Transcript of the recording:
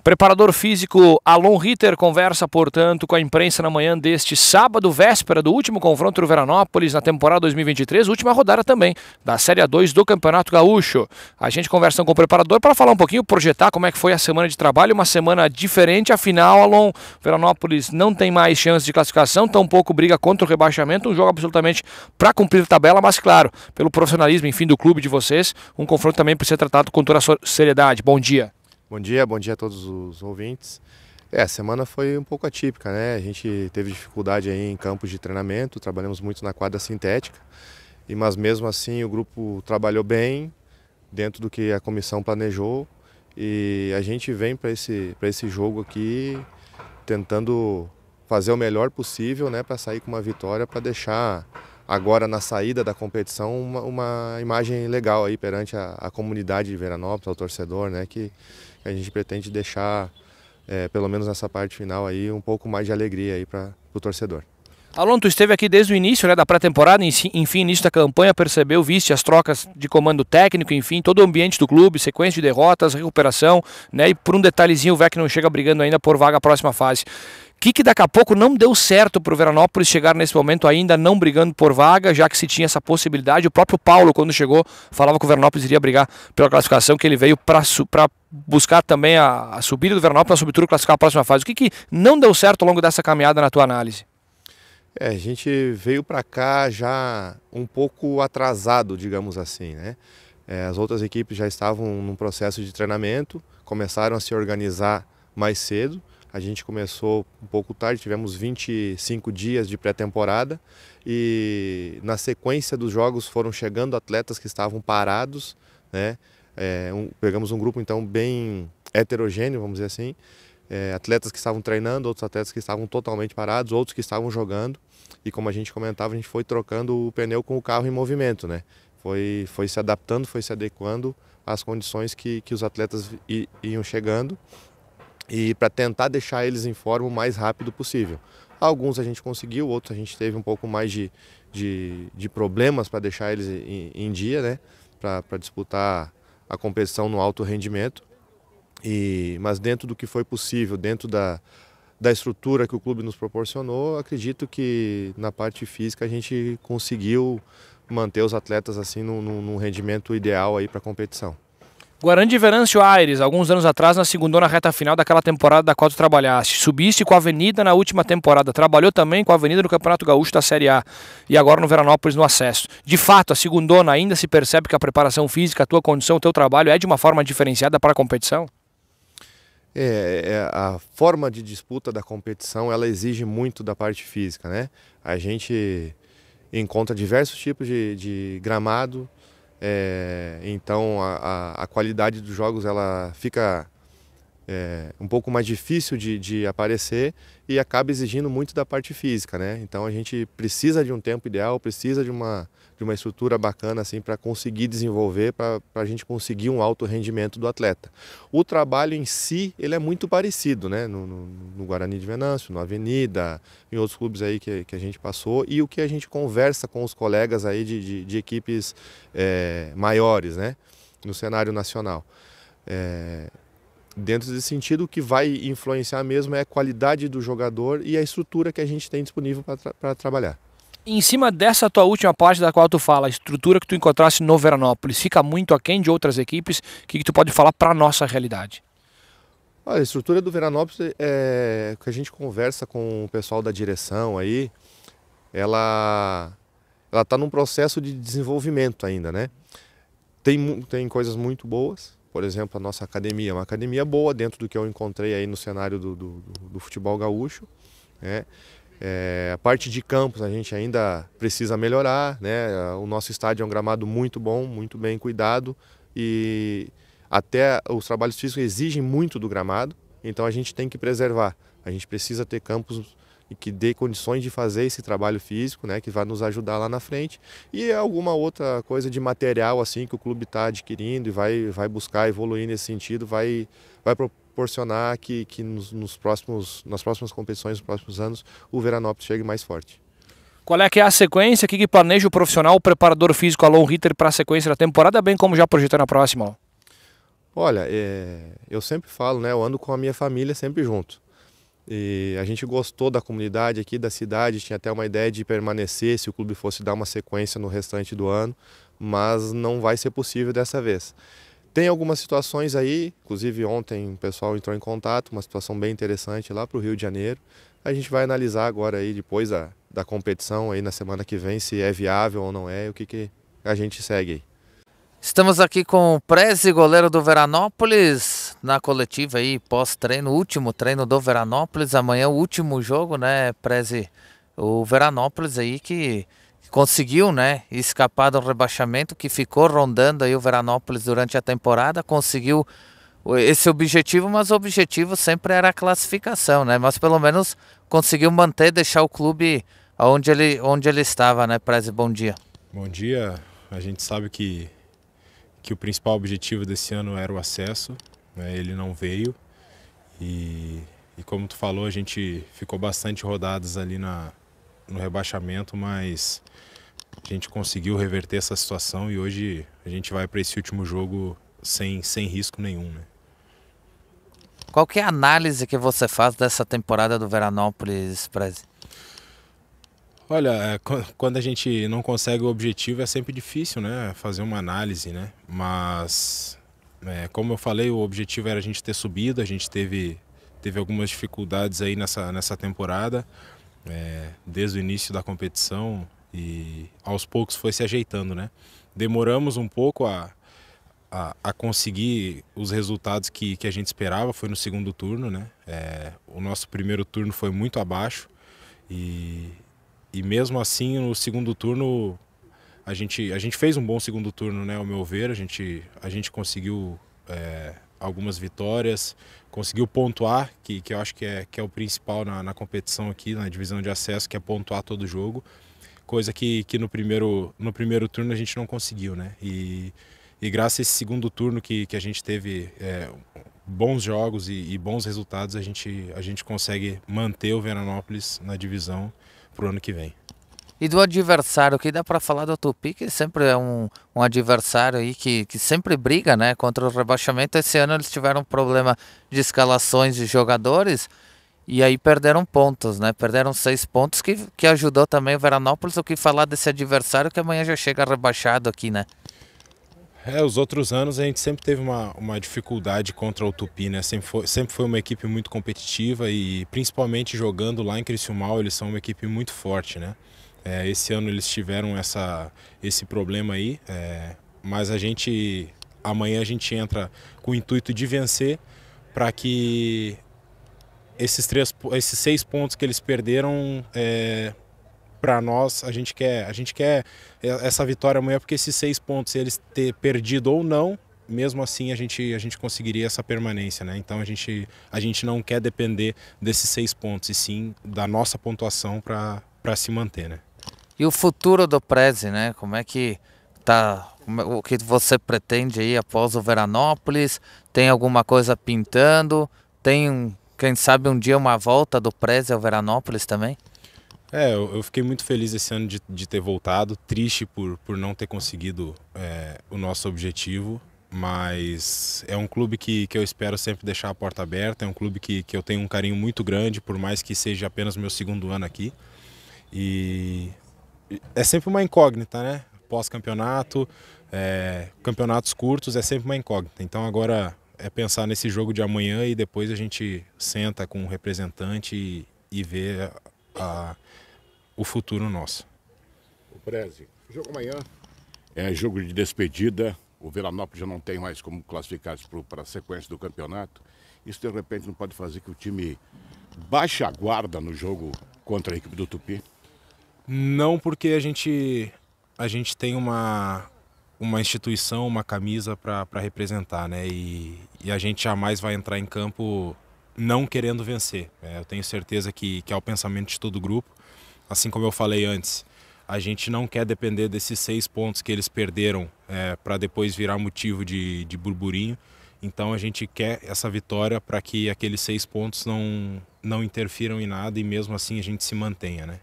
Preparador físico Alon Ritter conversa, portanto, com a imprensa na manhã deste sábado, véspera do último confronto do Veranópolis na temporada 2023, última rodada também da Série A2 do Campeonato Gaúcho. A gente conversando com o preparador para falar um pouquinho, projetar como é que foi a semana de trabalho, uma semana diferente, afinal, Alon, Veranópolis não tem mais chance de classificação, tampouco briga contra o rebaixamento, um jogo absolutamente para cumprir tabela, mas claro, pelo profissionalismo, enfim, do clube de vocês, um confronto também precisa ser tratado com toda a seriedade. Bom dia. Bom dia a todos os ouvintes. A semana foi um pouco atípica, né? A gente teve dificuldade aí em campos de treinamento, trabalhamos muito na quadra sintética, mas mesmo assim o grupo trabalhou bem dentro do que a comissão planejou e a gente vem para esse jogo aqui tentando fazer o melhor possível, né, para sair com uma vitória, para deixar agora na saída da competição uma imagem legal aí perante a comunidade de Veranópolis, ao torcedor, né, que a gente pretende deixar, pelo menos nessa parte final aí, um pouco mais de alegria aí para o torcedor. Alon, tu esteve aqui desde o início, né, da pré-temporada, enfim, início da campanha, percebeu, viste as trocas de comando técnico, enfim, todo o ambiente do clube, sequência de derrotas, recuperação, né, e por um detalhezinho o VEC não chega brigando ainda por vaga à próxima fase. O que daqui a pouco não deu certo para o Veranópolis chegar nesse momento ainda não brigando por vaga, já que se tinha essa possibilidade? O próprio Paulo, quando chegou, falava que o Veranópolis iria brigar pela classificação, que ele veio para buscar também a subida do Veranópolis, a subtura, classificar a próxima fase. O que não deu certo ao longo dessa caminhada na tua análise? A gente veio para cá já um pouco atrasado, digamos assim, né? As outras equipes já estavam num processo de treinamento, começaram a se organizar mais cedo. A gente começou um pouco tarde, tivemos 25 dias de pré-temporada e na sequência dos jogos foram chegando atletas que estavam parados, né? Pegamos um grupo então bem heterogêneo, vamos dizer assim, atletas que estavam treinando, outros atletas que estavam totalmente parados, outros que estavam jogando e como a gente comentava, a gente foi trocando o pneu com o carro em movimento, né? Foi se adaptando, foi se adequando às condições que os atletas iam chegando e para tentar deixar eles em forma o mais rápido possível. Alguns a gente conseguiu, outros a gente teve um pouco mais de problemas para deixar eles em dia, né? Para disputar a competição no alto rendimento. Mas dentro do que foi possível, dentro da estrutura que o clube nos proporcionou, acredito que na parte física a gente conseguiu manter os atletas assim num rendimento ideal aí para a competição. Guarani de Venâncio Aires, alguns anos atrás, na segundona reta final daquela temporada da qual tu trabalhaste. Subiste com a Avenida na última temporada, trabalhou também com a Avenida no Campeonato Gaúcho da Série A e agora no Veranópolis no acesso. De fato, a segundona ainda se percebe que a preparação física, a tua condição, o teu trabalho é de uma forma diferenciada para a competição? A forma de disputa da competição, ela exige muito da parte física, né? A gente encontra diversos tipos de gramado, então a qualidade dos jogos ela fica um pouco mais difícil de aparecer e acaba exigindo muito da parte física, né? Então a gente precisa de um tempo ideal, precisa de uma estrutura bacana assim para conseguir desenvolver, para a gente conseguir um alto rendimento do atleta. O trabalho em si ele é muito parecido, né? No Guarani de Venâncio, no Avenida, em outros clubes aí que a gente passou e o que a gente conversa com os colegas aí de equipes maiores, né? No cenário nacional. Dentro desse sentido, o que vai influenciar mesmo é a qualidade do jogador e a estrutura que a gente tem disponível para trabalhar. Em cima dessa tua última parte da qual tu fala, a estrutura que tu encontraste no Veranópolis, fica muito aquém de outras equipes? O que tu pode falar para a nossa realidade? Olha, a estrutura do Veranópolis, que a gente conversa com o pessoal da direção aí, ela está num processo de desenvolvimento ainda, né? Tem coisas muito boas. Por exemplo, a nossa academia é uma academia boa dentro do que eu encontrei aí no cenário do futebol gaúcho, né? A parte de campos a gente ainda precisa melhorar, né? O nosso estádio é um gramado muito bom, muito bem cuidado e até os trabalhos físicos exigem muito do gramado, então a gente tem que preservar. A gente precisa ter campos que dê condições de fazer esse trabalho físico, né, que vai nos ajudar lá na frente e alguma outra coisa de material assim que o clube está adquirindo e vai buscar evoluir nesse sentido, vai proporcionar que nas próximas competições, nos próximos anos, o Veranópolis chegue mais forte. Qual é que é a sequência? O que planeja o profissional, o preparador físico Alon Ritter para a sequência da temporada, bem como já projetando a próxima? Olha, eu sempre falo, né? Eu ando com a minha família sempre junto. E a gente gostou da comunidade aqui, da cidade, tinha até uma ideia de permanecer se o clube fosse dar uma sequência no restante do ano, mas não vai ser possível dessa vez. Tem algumas situações aí, inclusive ontem o pessoal entrou em contato, uma situação bem interessante lá para o Rio de Janeiro. A gente vai analisar agora aí, depois da competição, aí na semana que vem, se é viável ou não é, o que a gente segue aí. Estamos aqui com o Prezi, goleiro do Veranópolis, na coletiva aí, pós-treino, último treino do Veranópolis. Amanhã o último jogo, né, Prezi? O Veranópolis aí que conseguiu, né, escapar do rebaixamento, que ficou rondando aí o Veranópolis durante a temporada, conseguiu esse objetivo, mas o objetivo sempre era a classificação, né? Mas pelo menos conseguiu manter, deixar o clube onde ele estava, né, Prezi? Bom dia. Bom dia. A gente sabe que o principal objetivo desse ano era o acesso, né? Ele não veio e como tu falou, a gente ficou bastante rodados ali no rebaixamento, mas a gente conseguiu reverter essa situação e hoje a gente vai para esse último jogo sem risco nenhum, né? Qual que é a análise que você faz dessa temporada do Veranópolis, Prezi? Olha, quando a gente não consegue o objetivo é sempre difícil, né, fazer uma análise, né? Mas, como eu falei, o objetivo era a gente ter subido, a gente teve algumas dificuldades aí nessa temporada, desde o início da competição e aos poucos foi se ajeitando, né? Demoramos um pouco a conseguir os resultados que a gente esperava, foi no segundo turno, né? O nosso primeiro turno foi muito abaixo e mesmo assim, no segundo turno, a gente fez um bom segundo turno, né, ao meu ver. A gente conseguiu algumas vitórias, conseguiu pontuar, que eu acho que é o principal na competição aqui, na divisão de acesso, que é pontuar todo jogo. Coisa que no primeiro turno a gente não conseguiu, né? E graças a esse segundo turno que a gente teve bons jogos e bons resultados, a gente consegue manter o Veranópolis na divisão para o ano que vem. E do adversário, o que dá para falar do Tupi, que sempre é um adversário aí que sempre briga, né, contra o rebaixamento. Esse ano eles tiveram um problema de jogadores e aí perderam pontos, né? Perderam 6 pontos que ajudou também o Veranópolis. O que falar desse adversário que amanhã já chega rebaixado aqui, né? Os outros anos a gente sempre teve uma dificuldade contra o Tupi, né? Sempre foi uma equipe muito competitiva e principalmente jogando lá em Criciúmal, eles são uma equipe muito forte, né? Esse ano eles tiveram esse problema aí, mas amanhã a gente entra com o intuito de vencer para que esses 6 pontos que eles perderam, para nós, a gente quer essa vitória amanhã, porque esses 6 pontos, eles ter perdido ou não, mesmo assim a gente conseguiria essa permanência, né? Então a gente não quer depender desses 6 pontos, e sim da nossa pontuação para se manter, né? E o futuro do Prezi, né? Como é que tá? O que você pretende aí após o Veranópolis? Tem alguma coisa pintando? Tem, quem sabe, um dia uma volta do Prezi ao Veranópolis também? Eu fiquei muito feliz esse ano de ter voltado, triste por não ter conseguido o nosso objetivo, mas é um clube que eu espero sempre deixar a porta aberta, é um clube que eu tenho um carinho muito grande, por mais que seja apenas meu segundo ano aqui. E é sempre uma incógnita, né? Pós-campeonato, campeonatos curtos é sempre uma incógnita. Então agora é pensar nesse jogo de amanhã e depois a gente senta com o representante e vê o futuro nosso. O Prezi, o jogo amanhã é jogo de despedida. O Veranópolis já não tem mais como classificar para a sequência do campeonato. Isso de repente não pode fazer que o time baixe a guarda no jogo contra a equipe do Tupi? Não, porque a gente tem uma instituição, uma camisa para representar, né? E a gente jamais vai entrar em campo não querendo vencer. Eu tenho certeza que é o pensamento de todo o grupo. Assim como eu falei antes, a gente não quer depender desses 6 pontos que eles perderam para depois virar motivo de burburinho. Então a gente quer essa vitória para que aqueles 6 pontos não interfiram em nada e mesmo assim a gente se mantenha, né?